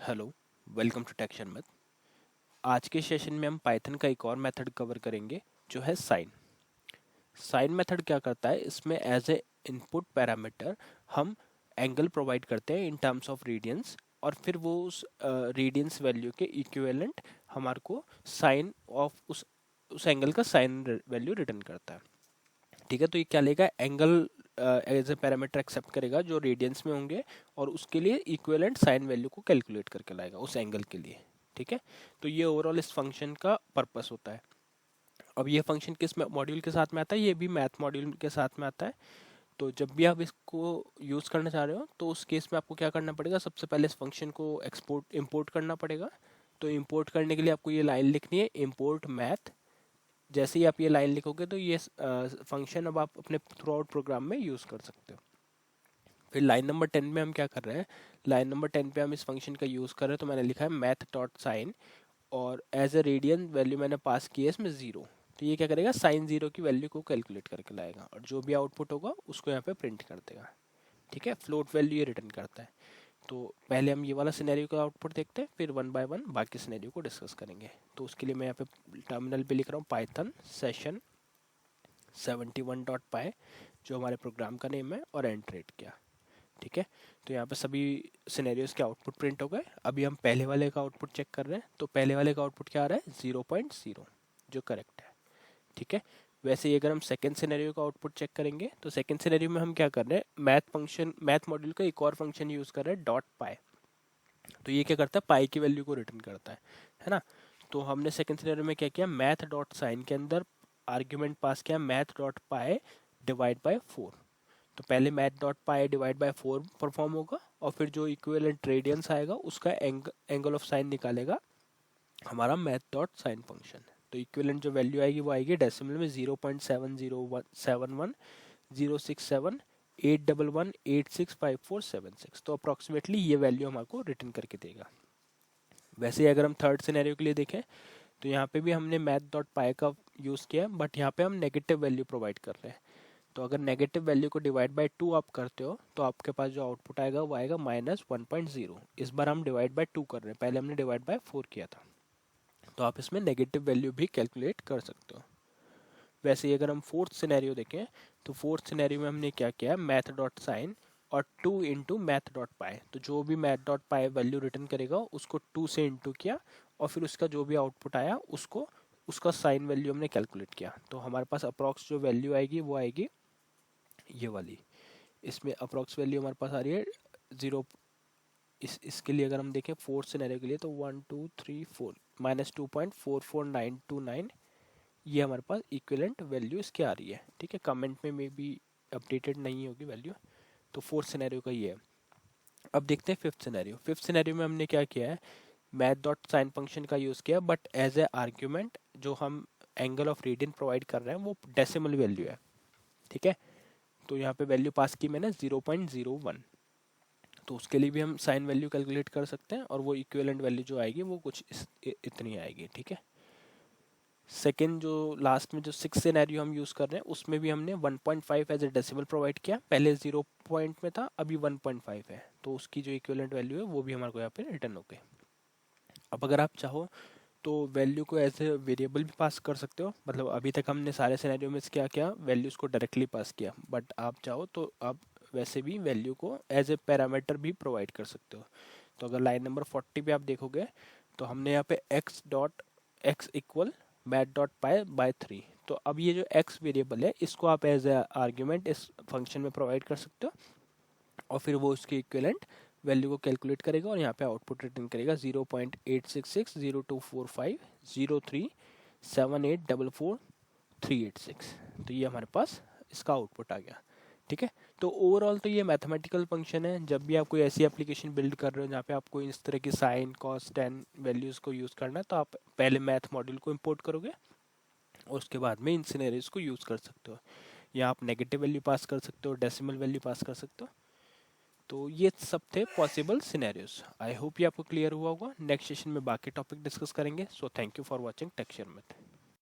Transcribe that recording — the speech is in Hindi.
हेलो, वेलकम टू टेक्शन मैथ। आज के सेशन में हम पाइथन का एक और मेथड कवर करेंगे जो है साइन। साइन मेथड क्या करता है, इसमें एज ए इनपुट पैरामीटर हम एंगल प्रोवाइड करते हैं इन टर्म्स ऑफ रेडियंस, और फिर वो उस रेडियंस वैल्यू के इक्विवेलेंट हमारे को साइन ऑफ उस एंगल का साइन वैल्यू रिटर्न करता है। ठीक है, तो ये क्या लेगा, angle as a parameter accept करेगा जो रेडियंस में होंगे, और उसके लिए इक्विवेलेंट साइन वैल्यू को कैलकुलेट करके लाएगा उस एंगल के लिए। ठीक है, तो ये ओवरऑल इस फंक्शन का पर्पस होता है। अब ये फंक्शन किस मॉड्यूल के साथ में आता है, ये भी मैथ मॉड्यूल के साथ में आता है। तो जब भी आप इसको यूज़ करना चाह रहे हो तो उस केस में आपको क्या करना पड़ेगा, सबसे पहले इस फंक्शन को इंपोर्ट करना पड़ेगा। तो इंपोर्ट करने के लिए आपको ये लाइन लिखनी है, इंपोर्ट मैथ। जैसे ही आप ये लाइन लिखोगे तो ये फंक्शन अब आप अपने थ्रू आउट प्रोग्राम में यूज़ कर सकते हो। फिर लाइन नंबर 10 में हम क्या कर रहे हैं, लाइन नंबर 10 पे हम इस फंक्शन का यूज़ कर रहे हैं, तो मैंने लिखा है मैथ डॉट साइन, और एज ए रेडियन वैल्यू मैंने पास की है इसमें 0। तो ये क्या करेगा, साइन 0 की वैल्यू को कैलकुलेट करके लाएगा, और जो भी आउटपुट होगा उसको यहाँ पे प्रिंट कर देगा। ठीक है, फ्लोट वैल्यू ये रिटर्न करता है। तो पहले हम ये वाला सिनेरियो का आउटपुट देखते हैं, फिर वन बाय वन बाकी सिनेरियो को डिस्कस करेंगे। तो उसके लिए मैं यहाँ पे टर्मिनल पे लिख रहा हूँ पाइथन सेशन 71.py, जो हमारे प्रोग्राम का नेम है, और एंटर किया। ठीक है, तो यहाँ पे सभी सिनेरियोज के आउटपुट प्रिंट हो गए। अभी हम पहले वाले का आउटपुट चेक कर रहे हैं, तो पहले वाले का आउटपुट क्या आ रहा है, 0.0, जो करेक्ट है। ठीक है, वैसे ही अगर हम सेकेंड सिनेरियो का आउटपुट चेक करेंगे, तो सेकेंड सिनेरियो में हम क्या कर रहे हैं, मैथ मॉड्यूल का एक और फंक्शन यूज़ कर रहे हैं, डॉट पाई। तो ये क्या करता है, पाई की वैल्यू को रिटर्न करता है ना। तो हमने सेकेंड सिनेरियो में क्या किया, मैथ डॉट साइन के अंदर आर्ग्यूमेंट पास किया math dot pi divide by 4। तो पहले math dot pi divide by 4 perform होगा, और फिर जो इक्विवेलेंट रेडियंस आएगा उसका एंगल ऑफ साइन निकालेगा हमारा मैथ डॉट साइन फंक्शन। तो इक्विवेलेंट जो वैल्यू आएगी वो आएगी डेसिमल में 0.7071 067 811 865476। तो अप्रॉक्सीमेटली ये वैल्यू हमारे को रिटर्न करके देगा। वैसे ही अगर हम थर्ड सिनेरियो के लिए देखें, तो यहाँ पे भी हमने मैथ डॉट पाई का यूज़ किया है, बट यहाँ पे हम नेगेटिव वैल्यू प्रोवाइड कर रहे हैं। तो अगर नेगेटिव वैल्यू को डिवाइड बाय 2 आप करते हो, तो आपके पास जो आउटपुट आएगा वो आएगा -1.0। इस बार हम डिवाइड बाय 2 कर रहे हैं, पहले हमने डिवाइड बाय 4 किया था। तो आप इसमें नेगेटिव वैल्यू भी कैलकुलेट कर सकते हो। वैसे ही अगर हम फोर्थ सिनेरियो देखें, तो फोर्थ सिनेरियो में हमने क्या किया है, मैथ डॉट साइन और 2 इंटू मैथ डॉट पाई। तो जो भी math dot pi value return करेगा उसको 2 से इंटू किया, और फिर उसका जो भी आउटपुट आया उसको उसका साइन वैल्यू हमने कैलकुलेट किया। तो हमारे पास अप्रॉक्स जो वैल्यू आएगी वो आएगी ये वाली। इसमें अप्रॉक्स वैल्यू हमारे पास आ रही है 0। इसके लिए अगर हम देखें फोर्थ सिनेरियो के लिए, तो 1 2 3 4 -2.44929, ये हमारे पास इक्विवेलेंट वैल्यू इसकी आ रही है। ठीक है, कमेंट में मे बी अपडेटेड नहीं होगी वैल्यू। तो फोर्थ सिनेरियो का ये है। अब देखते हैं फिफ्थ सिनेरियो। फिफ्थ सिनेरियो में हमने क्या किया है, मैथ डॉट साइन फंक्शन का यूज़ किया, बट एज ए आर्ग्यूमेंट जो हम एंगल ऑफ रेडियन प्रोवाइड कर रहे हैं वो डेसिमल वैल्यू है। ठीक है, तो यहाँ पे वैल्यू पास की मैंने 0.01। तो उसके लिए भी हम साइन वैल्यू कैलकुलेट कर सकते हैं, और वो इक्विवेलेंट वैल्यू जो आएगी वो कुछ इतनी आएगी। ठीक है, सेकेंड जो लास्ट में जो सिक्स सिनेरियो हम यूज़ कर रहे हैं, उसमें भी हमने 1.5 एज ए डेसिमल प्रोवाइड किया। पहले 0 पॉइंट में था, अभी 1.5 है, तो उसकी जो इक्विवेलेंट वैल्यू है वो भी हमारे को यहाँ पे रिटर्न हो गई। अब अगर आप चाहो तो वैल्यू को एज ए वेरिएबल भी पास कर सकते हो। मतलब अभी तक हमने सारे सिनेरियो में क्या किया, वैल्यूज़ को डायरेक्टली पास किया, बट आप चाहो तो आप वैसे भी वैल्यू को एज ए पैरामीटर भी प्रोवाइड कर सकते हो। तो अगर लाइन नंबर 40 पे आप देखोगे, तो हमने यहाँ पे x equal math dot pi by 3। तो अब ये जो x वेरिएबल है इसको आप एज ए आर्ग्यूमेंट इस फंक्शन में प्रोवाइड कर सकते हो, और फिर वो उसके इक्विवेलेंट वैल्यू को कैलकुलेट करेगा, और यहाँ पे आउटपुट रिटर्न करेगा 0.86602245387844386। तो ये हमारे पास इसका आउटपुट आ गया। ठीक है, तो ओवरऑल तो ये मैथमेटिकल फंक्शन है। जब भी आप कोई ऐसी एप्लीकेशन बिल्ड कर रहे हो जहाँ पे आपको इस तरह की साइन कॉस टेन वैल्यूज़ को यूज़ करना है, तो आप पहले मैथ मॉड्यूल को इम्पोर्ट करोगे, और उसके बाद में इन सिनेरियोज को यूज़ कर सकते हो। या आप नेगेटिव वैल्यू पास कर सकते हो, डेसिमल वैल्यू पास कर सकते हो। तो ये सब थे पॉसिबल सिनेरियोज। आई होप ये आपको क्लियर हुआ होगा। नेक्स्ट सेशन में बाकी टॉपिक डिस्कस करेंगे। So thank you for watching texture math.